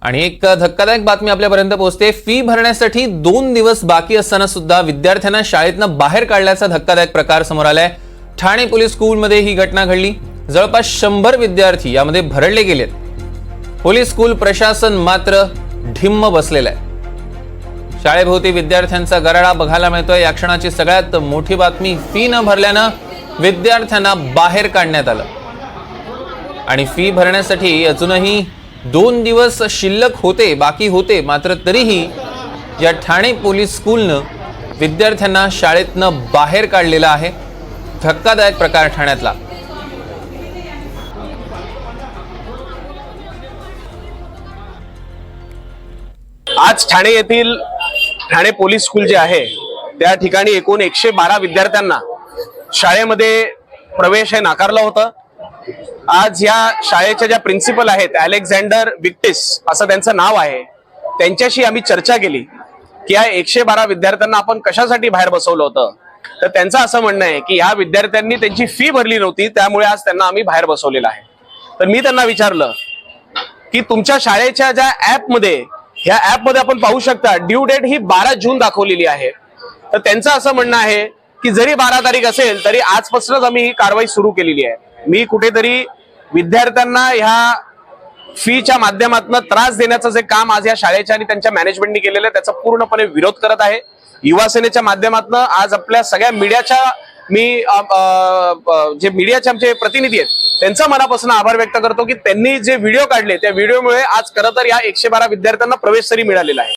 आणि एक धक्कादायक बातमी आपल्यापर्यंत पोहोचते। फी भरण्यासाठी 2 दिवस बाकी असताना सुद्धा विद्यार्थ्यांना शाळेतनं बाहेर काढल्याचा धक्कादायक प्रकार समोर आलाय। ठाणे पोलीस स्कूलमध्ये ही घटना घडली। जवळपास 100 विद्यार्थी यामध्ये भरडले गेलेत। पोलीस स्कूल प्रशासन मात्र ढिम्म बसलेलं आहे। शाळेभोवती विद्यार्थ्यांचा गराडा बघायला मिळतोय। या क्षणाची सगळ्यात मोठी बातमी, फी न भरल्यानं विद्यार्थ्यांना बाहेर काढण्यात आलं आणि फी भरण्यासाठी अजूनही 2 दिवस शिल्लक होते, बाकी होते। मात्र तरीही या ठाणे पोलीस स्कूलनं विद्यार्थ्यांना शाळेतनं बाहेर काढलेला आहे। धक्कादायक प्रकार ठाण्यातला। आज ठाणे येथील ठाणे पोलीस स्कूल जे आहे त्या ठिकाणी एकूण 112 विद्यार्थ्यांना शाळेमध्ये प्रवेश हे नाकारलं होतं। आज या शाळेच्या ज्या प्रिन्सिपल आहेत, अलेक्झांडर विक्टिस असं त्यांचं नाव आहे, त्यांच्याशी आम्ही चर्चा केली की या 112 विद्यार्थ्यांना आपण कशासाठी बाहेर बसवलं होतं। तर त्यांचं असं म्हणणं आहे की या विद्यार्थ्यांनी त्यांची फी भरली नव्हती, त्यामुळे आज त्यांना आम्ही बाहेर बसवलेलं आहे। तर मी त्यांना विचारलं की तुमच्या शाळेच्या ज्या ऍपमध्ये, ह्या ऍपमध्ये आपण पाहू शकता ड्यू डेट ही 12 जून दाखवलेली आहे। तर त्यांचं असं म्हणणं आहे की जरी 12 तारीख असेल तरी आजपासूनच आम्ही ही कारवाई सुरू केलेली आहे। मी कुठेतरी विद्यार्थ्यांना ह्या फीच्या माध्यमातून त्रास देण्याचं जे काम आज या शाळेच्या आणि त्यांच्या मॅनेजमेंटने केलेलं आहे त्याचा पूर्णपणे विरोध करत आहे। युवा सेनेच्या माध्यमातून आज आपल्या सगळ्या मीडियाच्या जे मीडियाचे आमचे प्रतिनिधी आहेत त्यांचा मनापासून आभार व्यक्त करतो की त्यांनी जे व्हिडिओ काढले त्या व्हिडिओमुळे आज खरं तर या 112 विद्यार्थ्यांना प्रवेश तरी मिळालेला आहे।